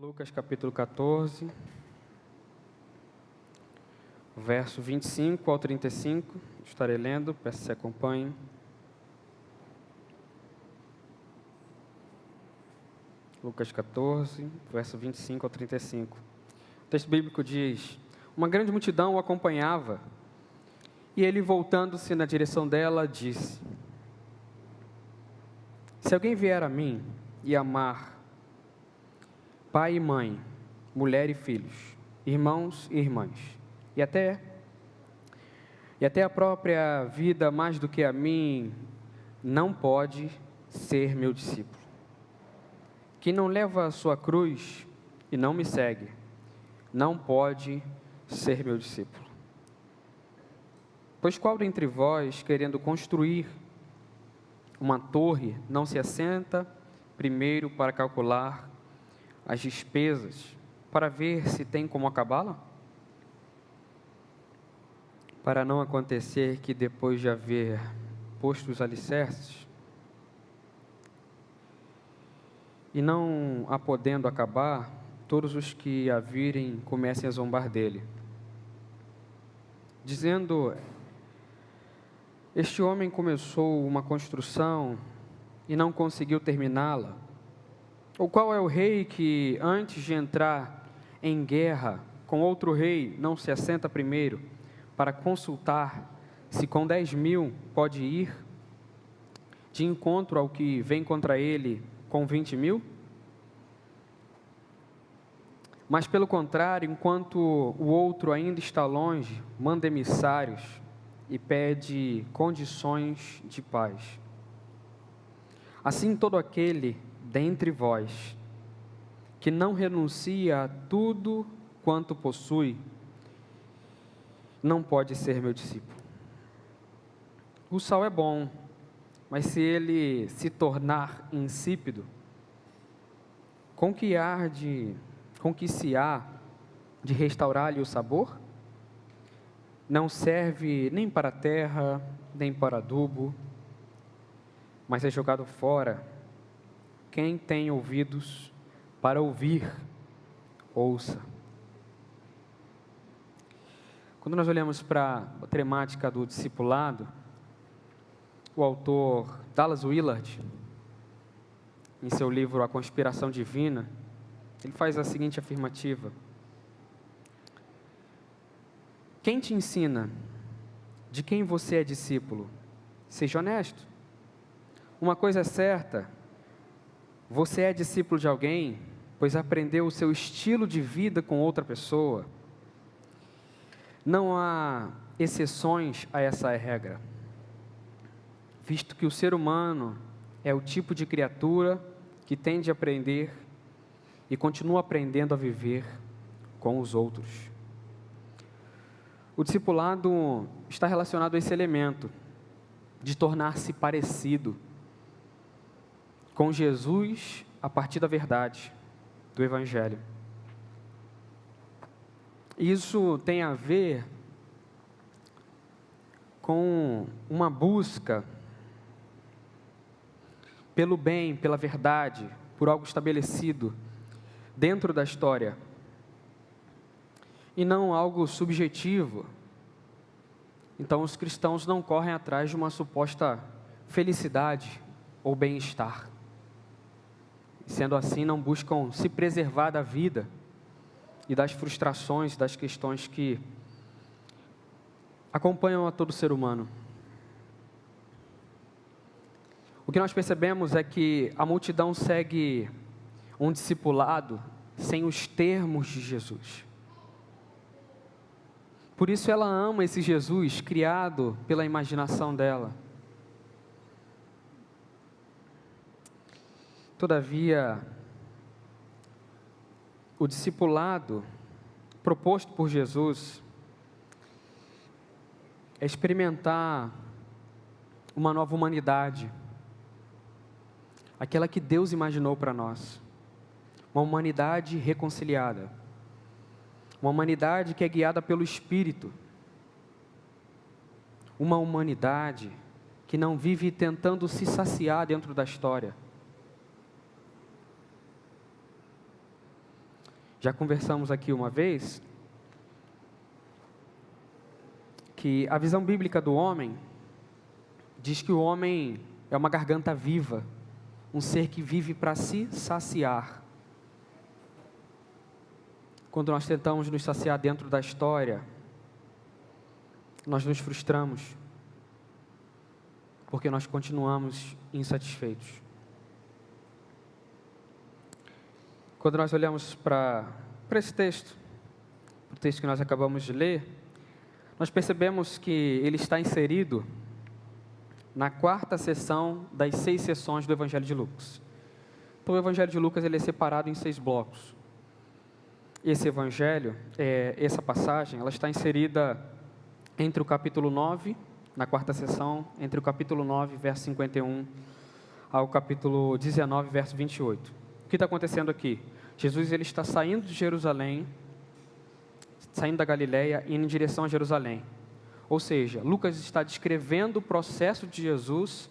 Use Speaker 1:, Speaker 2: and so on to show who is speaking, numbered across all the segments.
Speaker 1: Lucas capítulo 14, verso 25 ao 35, estarei lendo, peço que se acompanhe. Lucas 14, verso 25 ao 35. O texto bíblico diz: uma grande multidão o acompanhava, e ele, voltando-se na direção dela, disse: se alguém vier a mim e amar pai e mãe, mulher e filhos, irmãos e irmãs, e até a própria vida mais do que a mim, não pode ser meu discípulo. Quem não leva a sua cruz e não me segue, não pode ser meu discípulo. Pois qual dentre vós, querendo construir uma torre, não se assenta primeiro para calcular as despesas, para ver se tem como acabá-la? Para não acontecer que depois de haver posto os alicerces, e não a podendo acabar, todos os que a virem comecem a zombar dele, dizendo: este homem começou uma construção e não conseguiu terminá-la. Ou qual é o rei que, antes de entrar em guerra com outro rei, não se assenta primeiro para consultar se com 10.000 pode ir de encontro ao que vem contra ele com 20.000? Mas, pelo contrário, enquanto o outro ainda está longe, manda emissários e pede condições de paz. Assim, todo aquele dentre vós que não renuncia a tudo quanto possui, não pode ser meu discípulo. O sal é bom, mas se ele se tornar insípido, com que se há de restaurar-lhe o sabor? Não serve nem para a terra, nem para adubo, mas é jogado fora. Quem tem ouvidos para ouvir, ouça. Quando nós olhamos para a temática do discipulado, o autor Dallas Willard, em seu livro A Conspiração Divina, ele faz a seguinte afirmativa: quem te ensina de quem você é discípulo? Seja honesto. Uma coisa é certa: você é discípulo de alguém, pois aprendeu o seu estilo de vida com outra pessoa. Não há exceções a essa regra, visto que o ser humano é o tipo de criatura que tende a aprender e continua aprendendo a viver com os outros. O discipulado está relacionado a esse elemento de tornar-se parecido com Jesus a partir da verdade do Evangelho. Isso tem a ver com uma busca pelo bem, pela verdade, por algo estabelecido dentro da história, e não algo subjetivo. Então, os cristãos não correm atrás de uma suposta felicidade ou bem-estar. Sendo assim, não buscam se preservar da vida e das frustrações, das questões que acompanham a todo ser humano. O que nós percebemos é que a multidão segue um discipulado sem os termos de Jesus. Por isso ela ama esse Jesus criado pela imaginação dela. Todavia, o discipulado proposto por Jesus é experimentar uma nova humanidade, aquela que Deus imaginou para nós, uma humanidade reconciliada, uma humanidade que é guiada pelo Espírito, uma humanidade que não vive tentando se saciar dentro da história, Já conversamos aqui uma vez que a visão bíblica do homem diz que o homem é uma garganta viva, um ser que vive para se saciar. Quando nós tentamos nos saciar dentro da história, nós nos frustramos, porque nós continuamos insatisfeitos. Quando nós olhamos para esse texto, o texto que nós acabamos de ler, nós percebemos que ele está inserido na 4ª sessão das 6 sessões do Evangelho de Lucas. Então, o Evangelho de Lucas ele é separado em 6 blocos. Esse Evangelho, essa passagem, ela está inserida entre o capítulo 9, na 4ª sessão, entre o capítulo 9, verso 51, ao capítulo 19, verso 28. O que está acontecendo aqui? Jesus ele está saindo de Jerusalém, saindo da Galileia e indo em direção a Jerusalém. Ou seja, Lucas está descrevendo o processo de Jesus,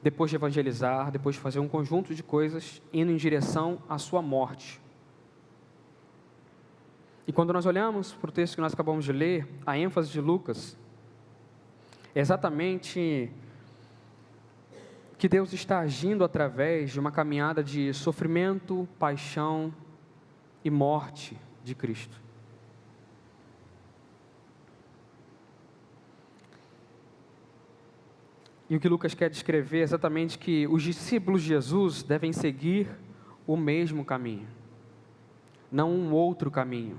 Speaker 1: depois de evangelizar, depois de fazer um conjunto de coisas, indo em direção à sua morte. E quando nós olhamos para o texto que nós acabamos de ler, a ênfase de Lucas é exatamente que Deus está agindo através de uma caminhada de sofrimento, paixão e morte de Cristo. E o que Lucas quer descrever é exatamente que os discípulos de Jesus devem seguir o mesmo caminho, não um outro caminho.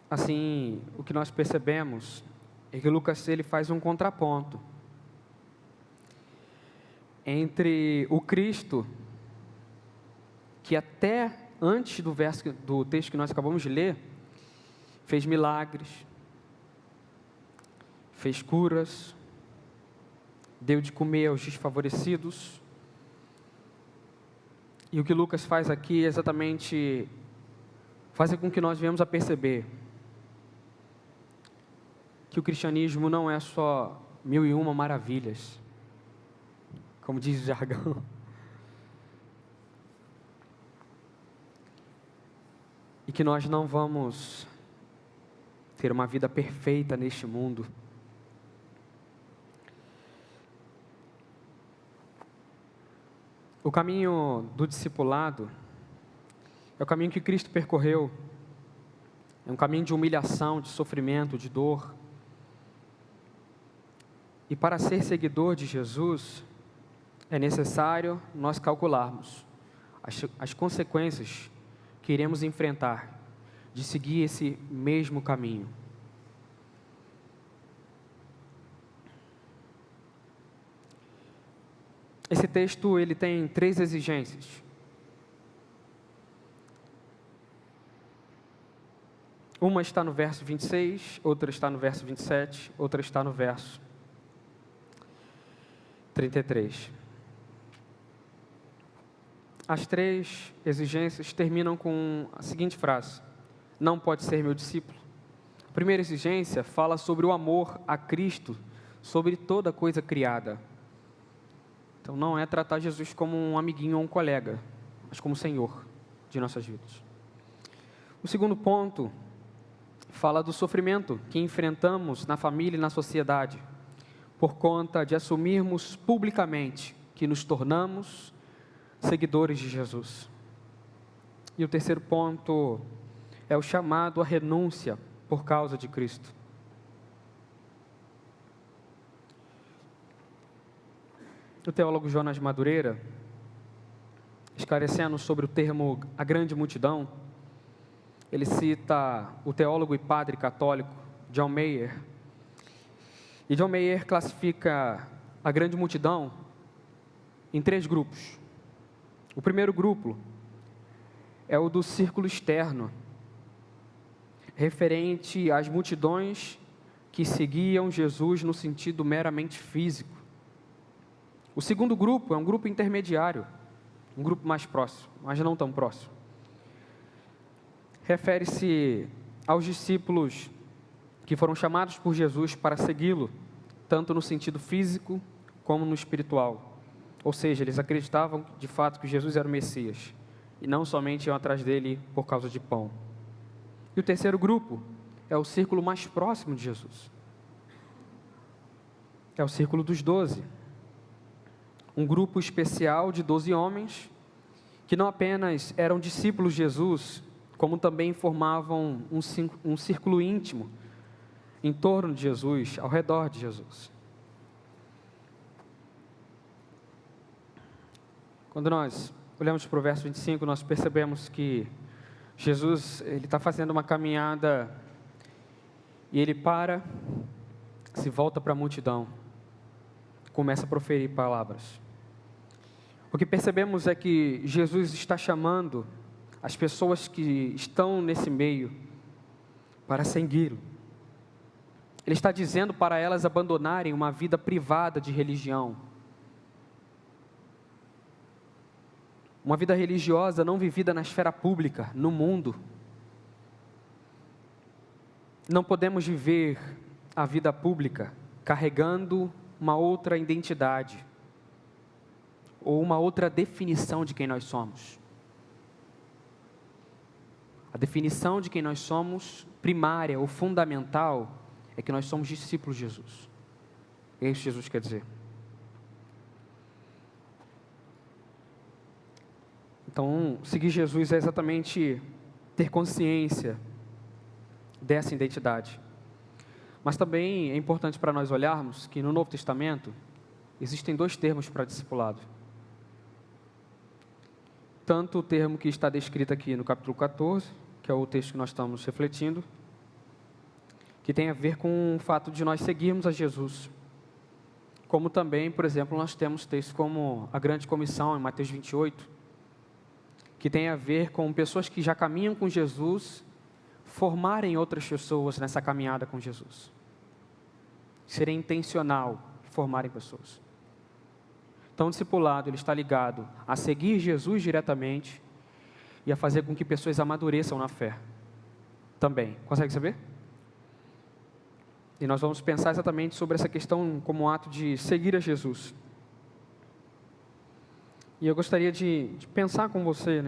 Speaker 1: Assim, o que nós percebemos é que Lucas ele faz um contraponto entre o Cristo, que até antes do texto que nós acabamos de ler, fez milagres, fez curas, deu de comer aos desfavorecidos. E o que Lucas faz aqui é exatamente fazer com que nós venhamos a perceber que o cristianismo não é só 1001 maravilhas, como diz o jargão. E que nós não vamos ter uma vida perfeita neste mundo. O caminho do discipulado é o caminho que Cristo percorreu. É um caminho de humilhação, de sofrimento, de dor. E para ser seguidor de Jesus, é necessário nós calcularmos as consequências que iremos enfrentar de seguir esse mesmo caminho. Esse texto ele tem 3 exigências. Uma está no verso 26, outra está no verso 27, outra está no verso 33. As 3 exigências terminam com a seguinte frase: não pode ser meu discípulo. A primeira exigência fala sobre o amor a Cristo, sobre toda coisa criada. Então não é tratar Jesus como um amiguinho ou um colega, mas como Senhor de nossas vidas. O segundo ponto fala do sofrimento que enfrentamos na família e na sociedade, por conta de assumirmos publicamente que nos tornamos seguidores de Jesus. E o terceiro ponto é o chamado à renúncia por causa de Cristo. O teólogo Jonas Madureira, esclarecendo sobre o termo a grande multidão, ele cita o teólogo e padre católico John Mayer. E John Mayer classifica a grande multidão em 3 grupos. O primeiro grupo é o do círculo externo, referente às multidões que seguiam Jesus no sentido meramente físico. O segundo grupo é um grupo intermediário, um grupo mais próximo, mas não tão próximo. Refere-se aos discípulos que foram chamados por Jesus para segui-lo, tanto no sentido físico como no espiritual. Ou seja, eles acreditavam de fato que Jesus era o Messias, e não somente iam atrás dele por causa de pão. E o terceiro grupo é o círculo mais próximo de Jesus. É o círculo dos 12. Um grupo especial de 12 homens, que não apenas eram discípulos de Jesus, como também formavam um círculo íntimo em torno de Jesus, ao redor de Jesus. Quando nós olhamos para o verso 25, nós percebemos que Jesus está fazendo uma caminhada e ele para, se volta para a multidão, começa a proferir palavras. O que percebemos é que Jesus está chamando as pessoas que estão nesse meio para segui-lo. Ele está dizendo para elas abandonarem uma vida privada de religião. Uma vida religiosa não vivida na esfera pública, no mundo. Não podemos viver a vida pública carregando uma outra identidade ou uma outra definição de quem nós somos. A definição de quem nós somos, primária ou fundamental, é que nós somos discípulos de Jesus. É isso que Jesus quer dizer. Então, seguir Jesus é exatamente ter consciência dessa identidade. Mas também é importante para nós olharmos que no Novo Testamento existem 2 termos para discipulado. Tanto o termo que está descrito aqui no capítulo 14, que é o texto que nós estamos refletindo, que tem a ver com o fato de nós seguirmos a Jesus. Como também, por exemplo, nós temos textos como a Grande Comissão, em Mateus 28, que tem a ver com pessoas que já caminham com Jesus, formarem outras pessoas nessa caminhada com Jesus. Serem intencional, formarem pessoas. Então, o discipulado, ele está ligado a seguir Jesus diretamente e a fazer com que pessoas amadureçam na fé. Também. Consegue saber? E nós vamos pensar exatamente sobre essa questão como um ato de seguir a Jesus. E eu gostaria de pensar com você,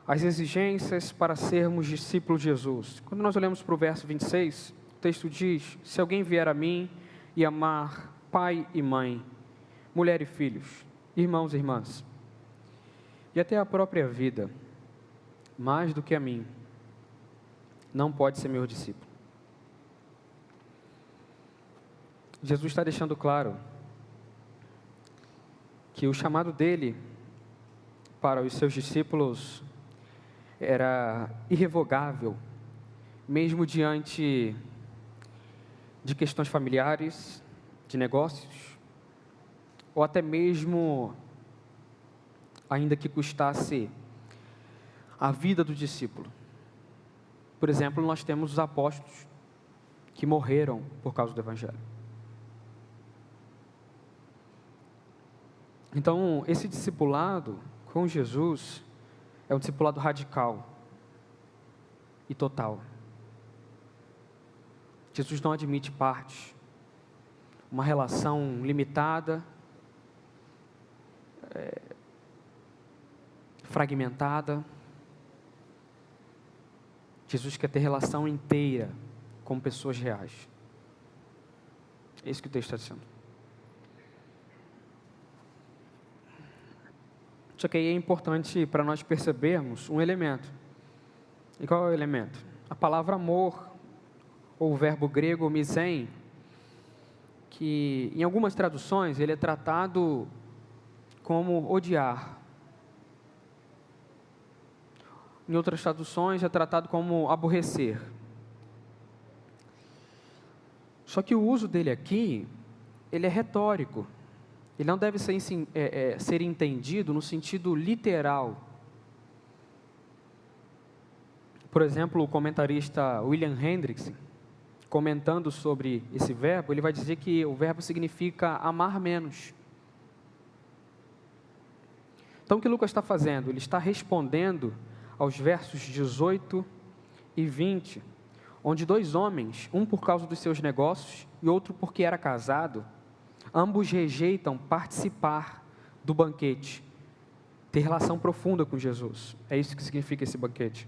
Speaker 1: as exigências para sermos discípulos de Jesus. Quando nós olhamos para o verso 26, o texto diz: se alguém vier a mim e amar pai e mãe, mulher e filhos, irmãos e irmãs, e até a própria vida, mais do que a mim, não pode ser meu discípulo. Jesus está deixando claro que o chamado dele para os seus discípulos era irrevogável, mesmo diante de questões familiares, de negócios, ou até mesmo, ainda que custasse a vida do discípulo. Por exemplo, nós temos os apóstolos que morreram por causa do Evangelho. Então, esse discipulado com Jesus é um discipulado radical e total. Jesus não admite partes, uma relação limitada, fragmentada. Jesus quer ter relação inteira com pessoas reais. É isso que o texto está dizendo. Só que aí é importante para nós percebermos um elemento. E qual é o elemento? A palavra amor, ou o verbo grego misen, que em algumas traduções ele é tratado como odiar. Em outras traduções é tratado como aborrecer. Só que o uso dele aqui, ele é retórico. Ele não deve ser entendido no sentido literal. Por exemplo, o comentarista William Hendriksen, comentando sobre esse verbo, ele vai dizer que o verbo significa amar menos. Então, o que Lucas está fazendo? Ele está respondendo aos versos 18 e 20, onde 2 homens, um por causa dos seus negócios e outro porque era casado, ambos rejeitam participar do banquete, ter relação profunda com Jesus. É isso que significa esse banquete.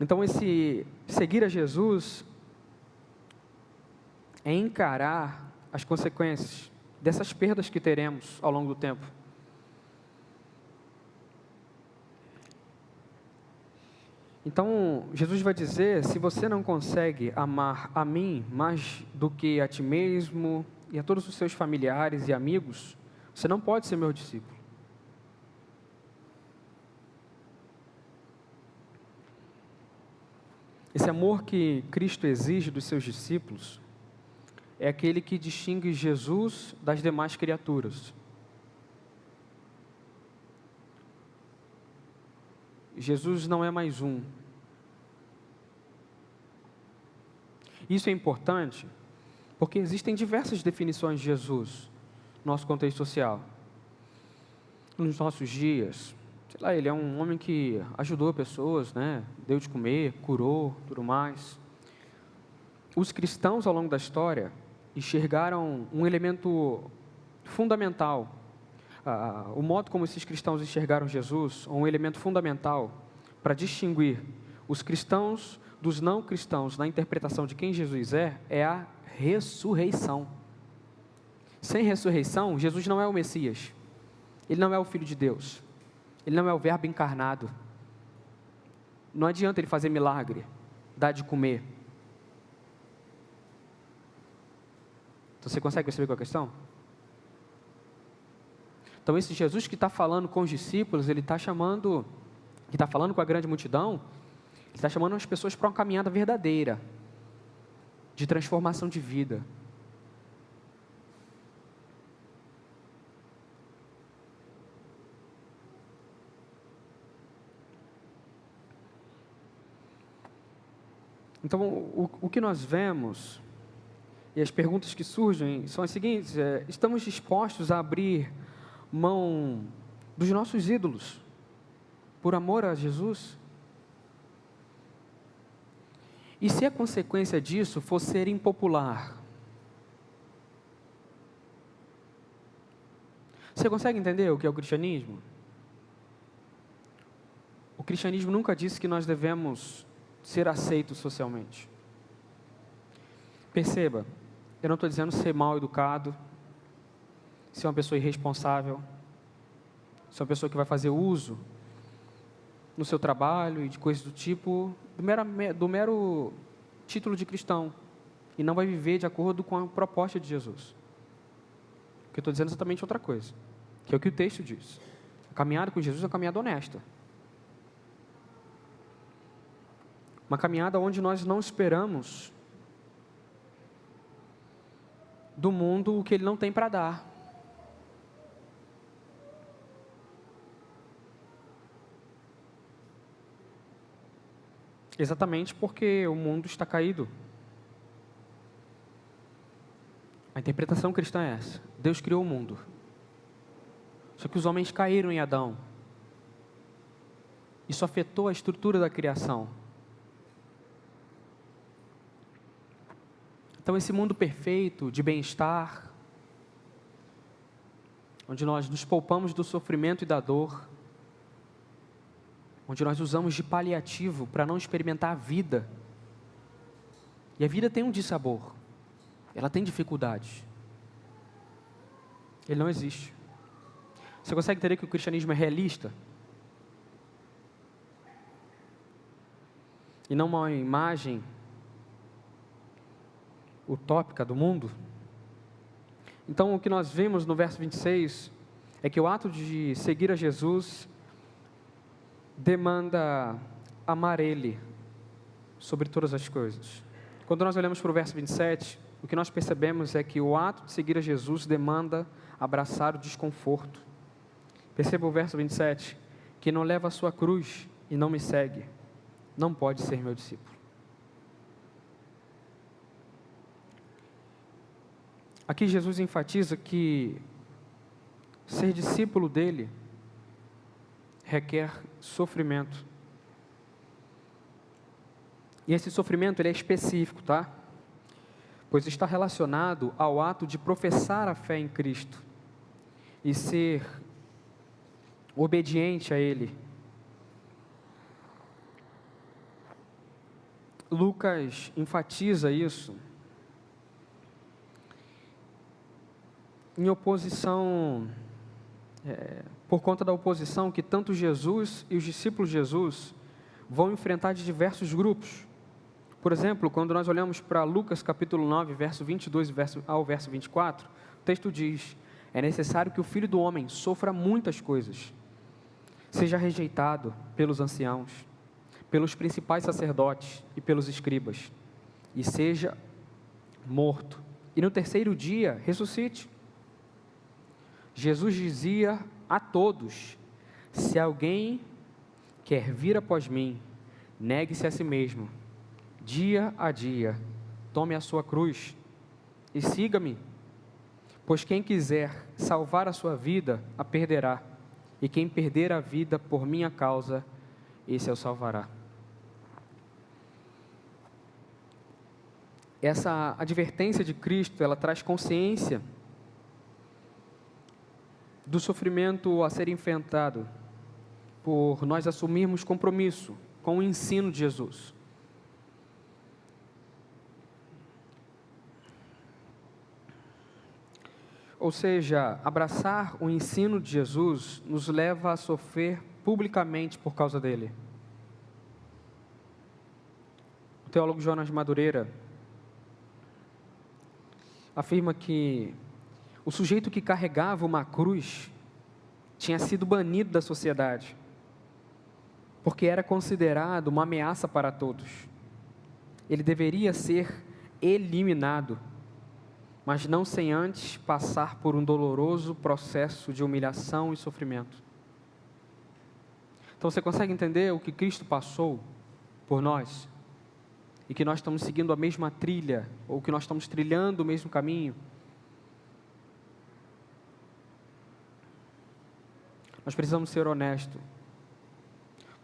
Speaker 1: Então, esse seguir a Jesus é encarar as consequências dessas perdas que teremos ao longo do tempo. Então, Jesus vai dizer, se você não consegue amar a mim mais do que a ti mesmo e a todos os seus familiares e amigos, você não pode ser meu discípulo. Esse amor que Cristo exige dos seus discípulos é aquele que distingue Jesus das demais criaturas. Jesus não é mais um. Isso é importante porque existem diversas definições de Jesus no nosso contexto social. Nos nossos dias, sei lá, ele é um homem que ajudou pessoas, né? Deu de comer, curou, tudo mais. Os cristãos, ao longo da história, enxergaram um elemento fundamental. O modo como esses cristãos enxergaram Jesus, um elemento fundamental para distinguir os cristãos dos não cristãos na interpretação de quem Jesus é a ressurreição. Sem ressurreição, Jesus não é o Messias. Ele não é o Filho de Deus. Ele não é o Verbo encarnado. Não adianta ele fazer milagre, dar de comer. Então, você consegue perceber qual é a questão? Então, esse Jesus que está falando com os discípulos, ele está chamando, que está falando com a grande multidão, ele está chamando as pessoas para uma caminhada verdadeira, de transformação de vida. Então, o que nós vemos, e as perguntas que surgem são as seguintes: estamos dispostos a abrir mão dos nossos ídolos por amor a Jesus? E se a consequência disso for ser impopular? Você consegue entender o que é o cristianismo? O cristianismo nunca disse que nós devemos ser aceitos socialmente. Perceba, eu não estou dizendo ser mal educado, ser uma pessoa irresponsável, ser uma pessoa que vai fazer uso no seu trabalho e de coisas do tipo, do mero título de cristão, e não vai viver de acordo com a proposta de Jesus. O que eu estou dizendo é exatamente outra coisa, que é o que o texto diz. A caminhada com Jesus é uma caminhada honesta. Uma caminhada onde nós não esperamos do mundo o que ele não tem para dar. Exatamente porque o mundo está caído. A interpretação cristã é essa: Deus criou o mundo. Só que os homens caíram em Adão. Isso afetou a estrutura da criação. Então, esse mundo perfeito, de bem-estar, onde nós nos poupamos do sofrimento e da dor, onde nós usamos de paliativo para não experimentar a vida. E a vida tem um dissabor, ela tem dificuldades. Ele não existe. Você consegue entender que o cristianismo é realista? E não uma imagem utópica do mundo? Então, o que nós vemos no verso 26 é que o ato de seguir a Jesus demanda amar Ele sobre todas as coisas. Quando nós olhamos para o verso 27, o que nós percebemos é que o ato de seguir a Jesus demanda abraçar o desconforto. Perceba o verso 27, que não leva a sua cruz e não me segue, não pode ser meu discípulo. Aqui Jesus enfatiza que ser discípulo dele requer sofrimento. E esse sofrimento ele é específico, tá? Pois está relacionado ao ato de professar a fé em Cristo e ser obediente a Ele. Lucas enfatiza isso em oposição, por conta da oposição que tanto Jesus e os discípulos de Jesus vão enfrentar de diversos grupos. Por exemplo, quando nós olhamos para Lucas capítulo 9, verso 22 ao verso 24, o texto diz: é necessário que o Filho do Homem sofra muitas coisas, seja rejeitado pelos anciãos, pelos principais sacerdotes e pelos escribas, e seja morto, e no terceiro dia ressuscite. Jesus dizia a todos: se alguém quer vir após mim, negue-se a si mesmo, dia a dia, tome a sua cruz e siga-me. Pois quem quiser salvar a sua vida, a perderá, e quem perder a vida por minha causa, esse o salvará. Essa advertência de Cristo, ela traz consciência do sofrimento a ser enfrentado por nós assumirmos compromisso com o ensino de Jesus. Ou seja, abraçar o ensino de Jesus nos leva a sofrer publicamente por causa dele. O teólogo Jonas Madureira afirma que o sujeito que carregava uma cruz tinha sido banido da sociedade, porque era considerado uma ameaça para todos. Ele deveria ser eliminado, mas não sem antes passar por um doloroso processo de humilhação e sofrimento. Então você consegue entender o que Cristo passou por nós? E que nós estamos seguindo a mesma trilha, ou que nós estamos trilhando o mesmo caminho? Nós precisamos ser honestos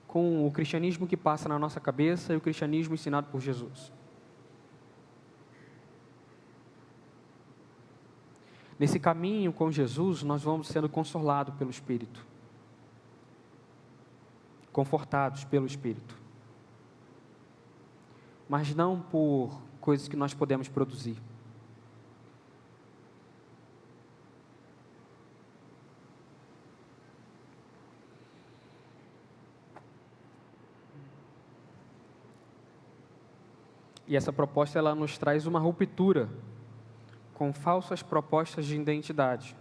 Speaker 1: com o cristianismo que passa na nossa cabeça e o cristianismo ensinado por Jesus. Nesse caminho com Jesus, nós vamos sendo consolados pelo Espírito, confortados pelo Espírito, mas não por coisas que nós podemos produzir. E essa proposta, ela nos traz uma ruptura com falsas propostas de identidade.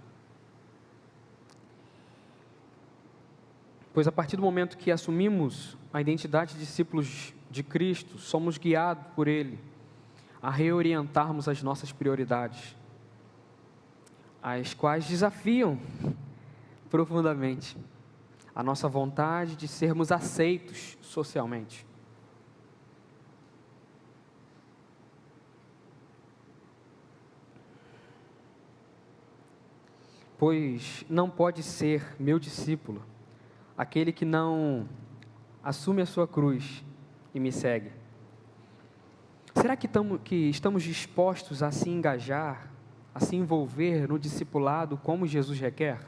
Speaker 1: Pois a partir do momento que assumimos a identidade de discípulos de Cristo, somos guiados por Ele a reorientarmos as nossas prioridades, as quais desafiam profundamente a nossa vontade de sermos aceitos socialmente. Pois não pode ser meu discípulo aquele que não assume a sua cruz e me segue. Será que estamos dispostos a se engajar, a se envolver no discipulado como Jesus requer?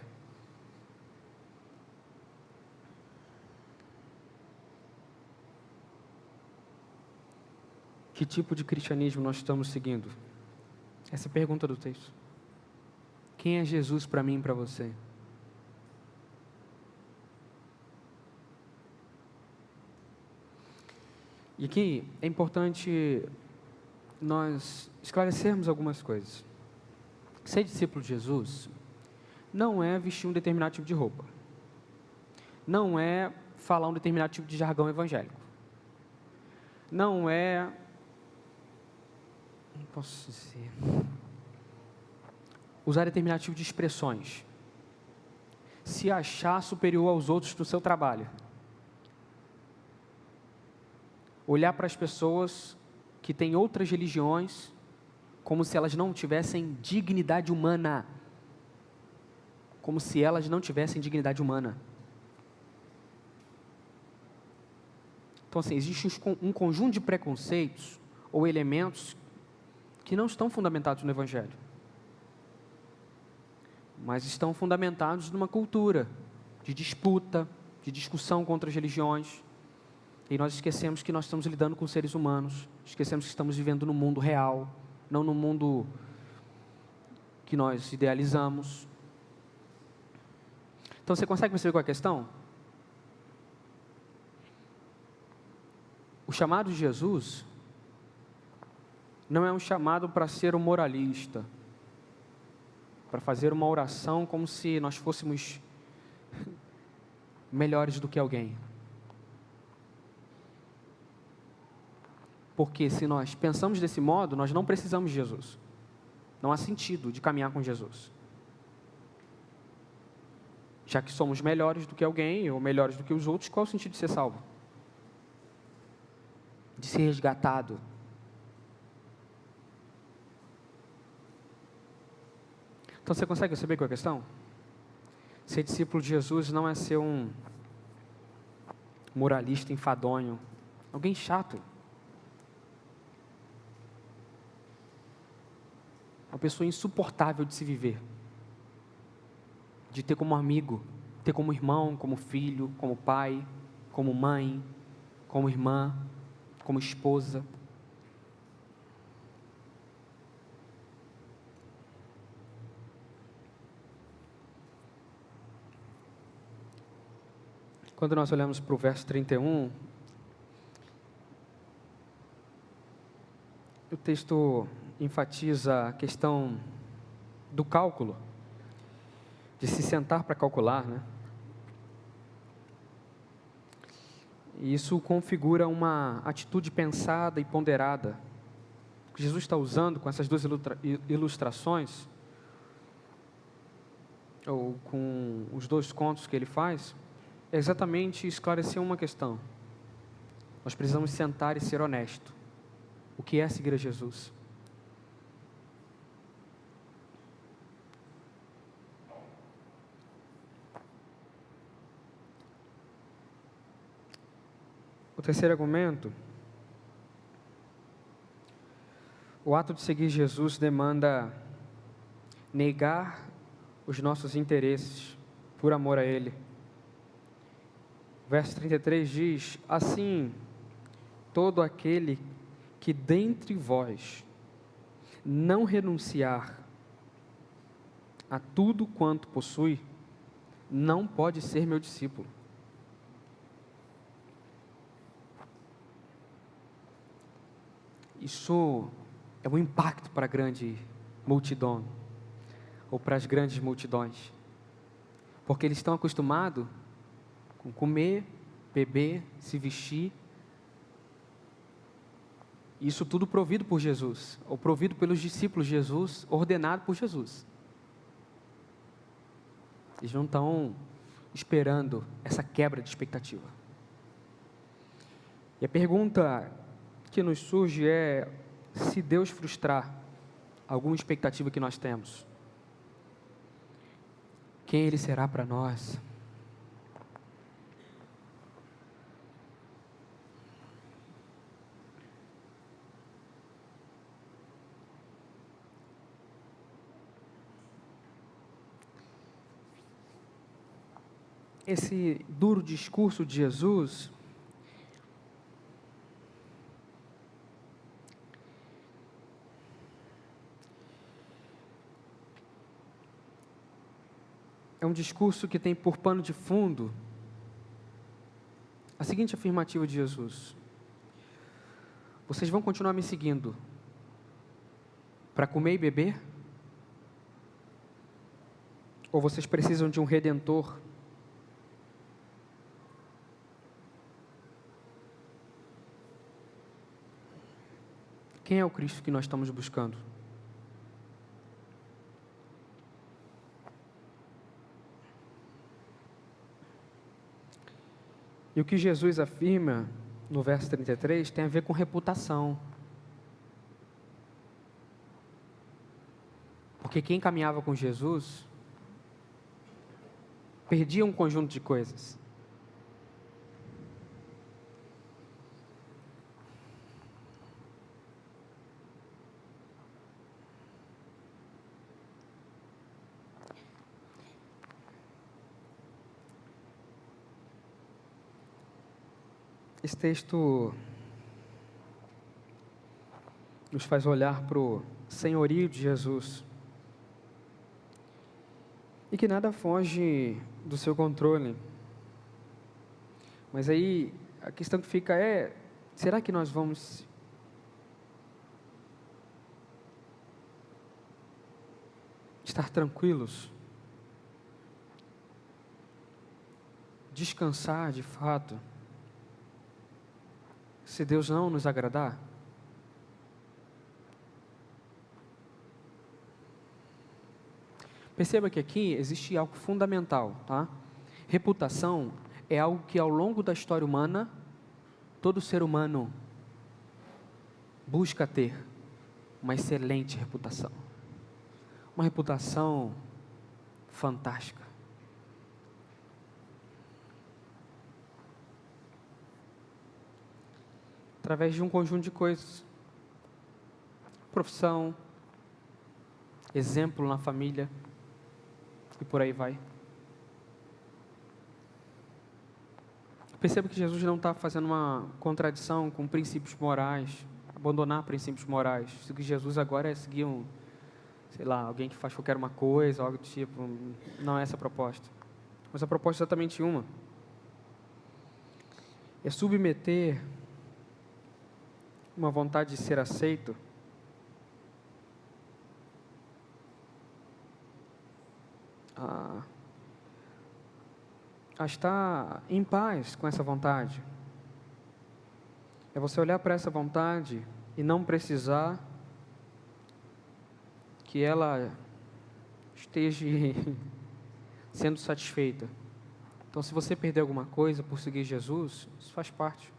Speaker 1: Que tipo de cristianismo nós estamos seguindo? Essa é a pergunta do texto. Quem é Jesus para mim e para você? E aqui é importante nós esclarecermos algumas coisas. Ser discípulo de Jesus não é vestir um determinado tipo de roupa. Não é falar um determinado tipo de jargão evangélico. Não é... Não posso dizer... usar determinado tipo de expressões. Se achar superior aos outros no seu trabalho. Olhar para as pessoas que têm outras religiões como se elas não tivessem dignidade humana. Como se elas não tivessem dignidade humana. Então, assim, existe um conjunto de preconceitos ou elementos que não estão fundamentados no Evangelho. mas estão fundamentados numa cultura de disputa, de discussão contra as religiões. E nós esquecemos que nós estamos lidando com seres humanos, esquecemos que estamos vivendo no mundo real, não no mundo que nós idealizamos. Então você consegue perceber qual é a questão? O chamado de Jesus não é um chamado para ser um moralista, para fazer uma oração como se nós fôssemos melhores do que alguém. Porque se nós pensamos desse modo, nós não precisamos de Jesus. Não há sentido de caminhar com Jesus. Já que somos melhores do que alguém, ou melhores do que os outros, qual é o sentido de ser salvo? De ser resgatado. Então você consegue perceber qual é a questão? Ser discípulo de Jesus não é ser um moralista enfadonho, alguém chato. Uma pessoa insuportável de se viver, de ter como amigo, ter como irmão, como filho, como pai, como mãe, como irmã, como esposa. Quando nós olhamos para o verso 31, o texto enfatiza a questão do cálculo, de se sentar para calcular, né? E isso configura uma atitude pensada e ponderada. O que Jesus está usando com essas duas ilustrações, ou com os dois contos que ele faz, é exatamente esclarecer uma questão. Nós precisamos sentar e ser honesto. O que é seguir a Jesus? O terceiro argumento, o ato de seguir Jesus demanda negar os nossos interesses por amor a Ele. Verso 33 diz: assim, todo aquele que dentre vós não renunciar a tudo quanto possui, não pode ser meu discípulo. Isso é um impacto para a grande multidão, ou para as grandes multidões, porque eles estão acostumados com comer, beber, se vestir, isso tudo provido por Jesus, ou provido pelos discípulos de Jesus, ordenado por Jesus. Eles não estão esperando essa quebra de expectativa. E a pergunta que nos surge é: se Deus frustrar alguma expectativa que nós temos, quem Ele será para nós? Esse duro discurso de Jesus é um discurso que tem por pano de fundo a seguinte afirmativa de Jesus: vocês vão continuar me seguindo para comer e beber? Ou vocês precisam de um redentor? Quem é o Cristo que nós estamos buscando? E o que Jesus afirma no verso 33 tem a ver com reputação. Porque quem caminhava com Jesus perdia um conjunto de coisas. Esse texto nos faz olhar para o senhorio de Jesus e que nada foge do seu controle. Mas aí a questão que fica é: será que nós vamos estar tranquilos? Descansar de fato? Se Deus não nos agradar? Perceba que aqui existe algo fundamental, tá? Reputação é algo que ao longo da história humana, todo ser humano busca ter uma excelente reputação. Uma reputação fantástica. Através de um conjunto de coisas. Profissão, exemplo na família, e por aí vai. Perceba que Jesus não está fazendo uma contradição com princípios morais, abandonar princípios morais. Seguir Jesus agora é seguir alguém que faz qualquer uma coisa, algo do tipo. Não é essa a proposta. Mas a proposta é exatamente uma. É submeter uma vontade de ser aceito a estar em paz com essa vontade. É você olhar para essa vontade e não precisar que ela esteja sendo satisfeita. Então, se você perder alguma coisa por seguir Jesus, isso faz parte.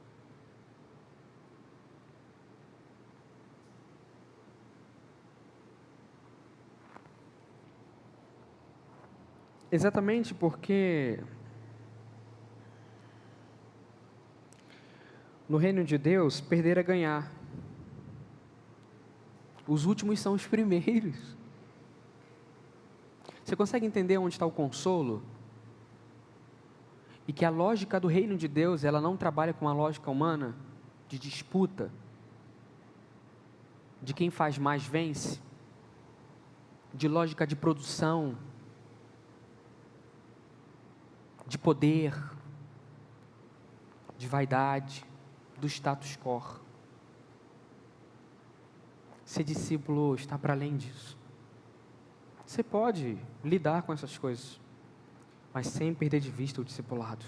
Speaker 1: Exatamente porque no reino de Deus, perder é ganhar. Os últimos são os primeiros. Você consegue entender onde está o consolo? E que a lógica do reino de Deus, ela não trabalha com a lógica humana de disputa, de quem faz mais vence, de lógica de produção, de poder, de vaidade, do status quo. Ser discípulo está para além disso. Você pode lidar com essas coisas, mas sem perder de vista o discipulado.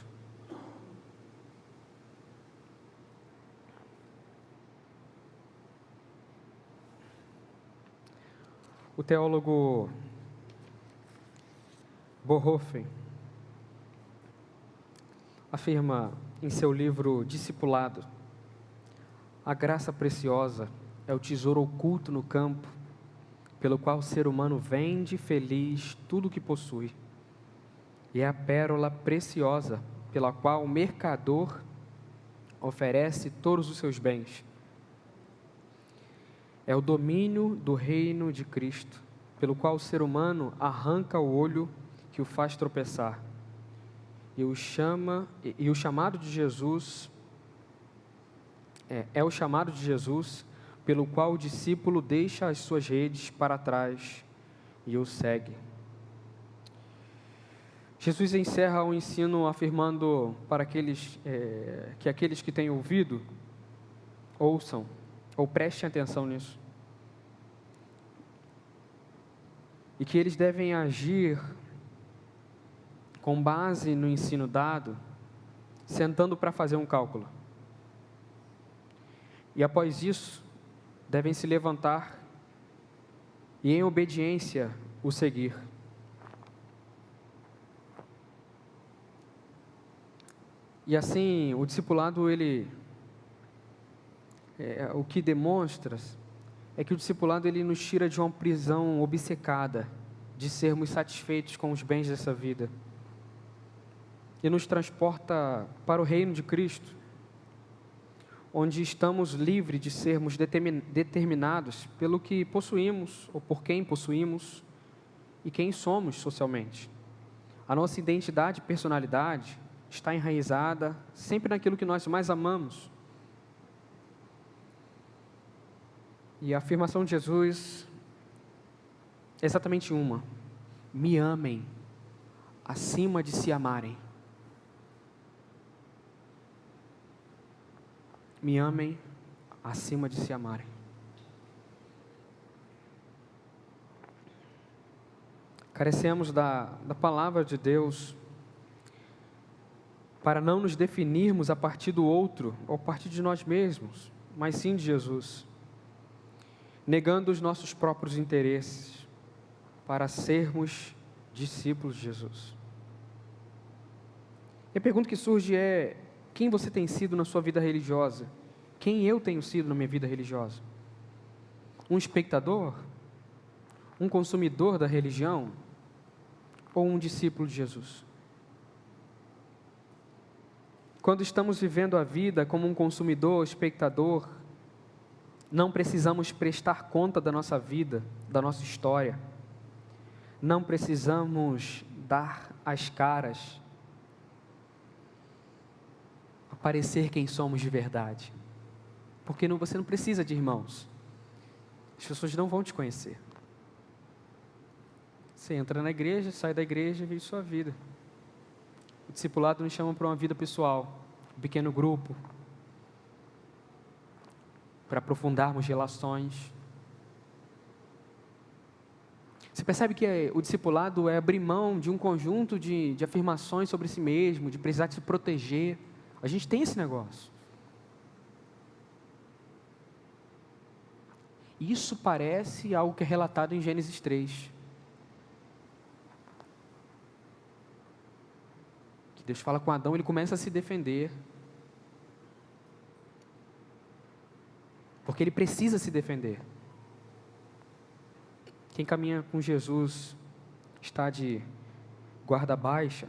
Speaker 1: O teólogo Bonhoeffer afirma em seu livro Discipulado: a graça preciosa é o tesouro oculto no campo, pelo qual o ser humano vende feliz tudo o que possui. E é a pérola preciosa, pela qual o mercador oferece todos os seus bens. É o domínio do reino de Cristo, pelo qual o ser humano arranca o olho que o faz tropeçar. E o chamado de Jesus é o chamado de Jesus, pelo qual o discípulo deixa as suas redes para trás e o segue. Jesus encerra o ensino afirmando para aqueles que têm ouvido, ouçam, ou prestem atenção nisso. E que eles devem agir com base no ensino dado, sentando para fazer um cálculo. E após isso, devem se levantar e em obediência o seguir. E assim, o discipulado, o que demonstra é que o discipulado ele nos tira de uma prisão obcecada de sermos satisfeitos com os bens dessa vida e nos transporta para o reino de Cristo, onde estamos livres de sermos determinados pelo que possuímos ou por quem possuímos e quem somos socialmente. A nossa identidade e personalidade está enraizada sempre naquilo que nós mais amamos. E a afirmação de Jesus é exatamente uma: me amem acima de se amarem. Me amem acima de se amarem. Carecemos da palavra de Deus para não nos definirmos a partir do outro ou a partir de nós mesmos, mas sim de Jesus, negando os nossos próprios interesses para sermos discípulos de Jesus. E a pergunta que surge é: quem você tem sido na sua vida religiosa? Quem eu tenho sido na minha vida religiosa? Um espectador? Um consumidor da religião? Ou um discípulo de Jesus? Quando estamos vivendo a vida como um consumidor, espectador, não precisamos prestar conta da nossa vida, da nossa história. Não precisamos dar as caras, aparecer quem somos de verdade. Porque você não precisa de irmãos. As pessoas não vão te conhecer. Você entra na igreja, sai da igreja e vive sua vida. O discipulado nos chama para uma vida pessoal, um pequeno grupo, para aprofundarmos relações. Você percebe que o discipulado é abrir mão de um conjunto de afirmações sobre si mesmo, de precisar se proteger. A gente tem esse negócio. Isso parece algo que é relatado em Gênesis 3. Que Deus fala com Adão, ele começa a se defender. Porque ele precisa se defender. Quem caminha com Jesus está de guarda baixa,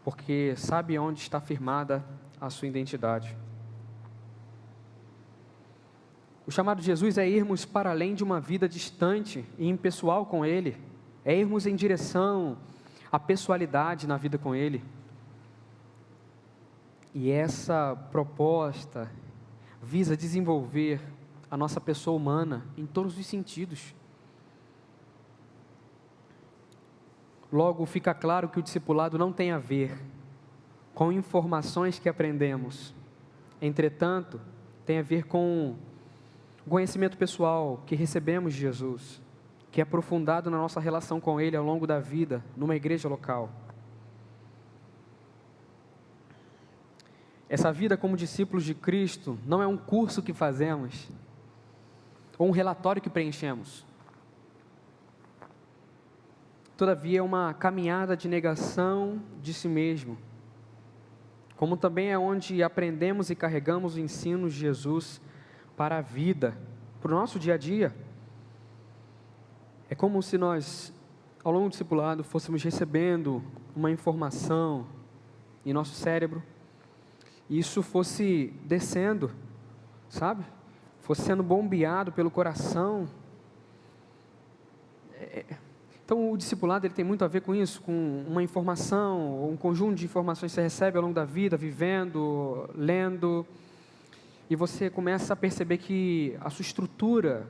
Speaker 1: porque sabe onde está firmada a sua identidade. O chamado de Jesus é irmos para além de uma vida distante e impessoal com Ele, é irmos em direção à pessoalidade na vida com Ele. E essa proposta visa desenvolver a nossa pessoa humana em todos os sentidos. Logo, fica claro que o discipulado não tem a ver com informações que aprendemos. Entretanto, tem a ver com o conhecimento pessoal que recebemos de Jesus, que é aprofundado na nossa relação com Ele ao longo da vida, numa igreja local. Essa vida como discípulos de Cristo não é um curso que fazemos, ou um relatório que preenchemos. Todavia, é uma caminhada de negação de si mesmo, como também é onde aprendemos e carregamos os ensinos de Jesus para a vida, para o nosso dia a dia. É como se nós, ao longo do discipulado, fôssemos recebendo uma informação em nosso cérebro, e isso fosse descendo, sabe? Fosse sendo bombeado pelo coração. Então, o discipulado ele tem muito a ver com isso, com uma informação, um conjunto de informações que você recebe ao longo da vida, vivendo, lendo, e você começa a perceber que a sua estrutura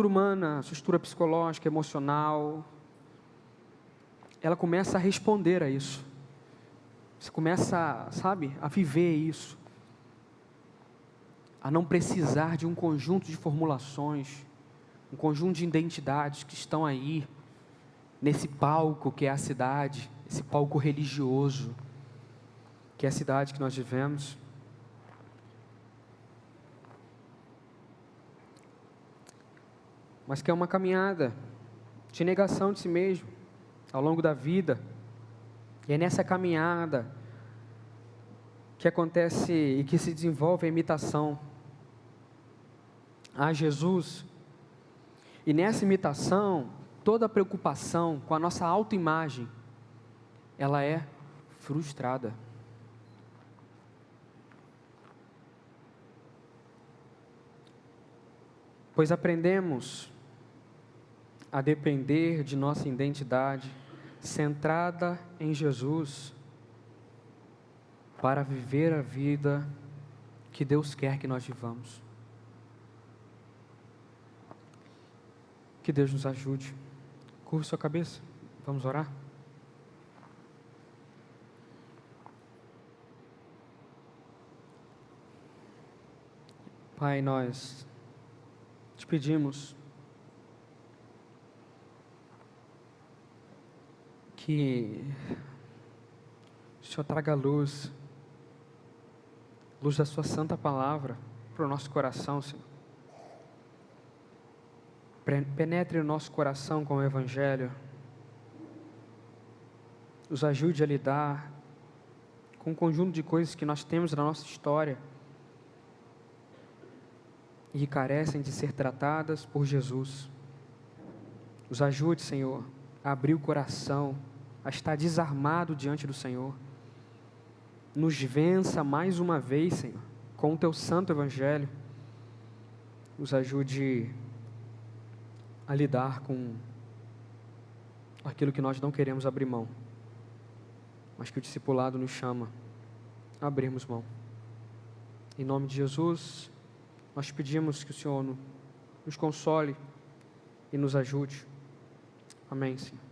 Speaker 1: humana, a sua estrutura psicológica, emocional, ela começa a responder a isso. Você começa, sabe, a viver isso, a não precisar de um conjunto de formulações, um conjunto de identidades que estão aí, nesse palco que é a cidade, esse palco religioso, que é a cidade que nós vivemos. Mas que é uma caminhada de negação de si mesmo, ao longo da vida. E é nessa caminhada que acontece e que se desenvolve a imitação a Jesus. E nessa imitação, toda a preocupação com a nossa autoimagem, ela é frustrada. Pois aprendemos a depender de nossa identidade centrada em Jesus, para viver a vida que Deus quer que nós vivamos. Que Deus nos ajude. Curva sua cabeça, vamos orar? Pai, nós te pedimos que o Senhor traga luz da sua santa palavra para o nosso coração, Senhor. Penetre no nosso coração com o Evangelho, nos ajude a lidar com um conjunto de coisas que nós temos na nossa história e que carecem de ser tratadas por Jesus. Nos ajude, Senhor, a abrir o coração, a estar desarmado diante do Senhor. Nos vença mais uma vez, Senhor, com o Teu santo Evangelho. Nos ajude a lidar com aquilo que nós não queremos abrir mão, mas que o discipulado nos chama a abrirmos mão. Em nome de Jesus, nós pedimos que o Senhor nos console e nos ajude. Amém, Senhor.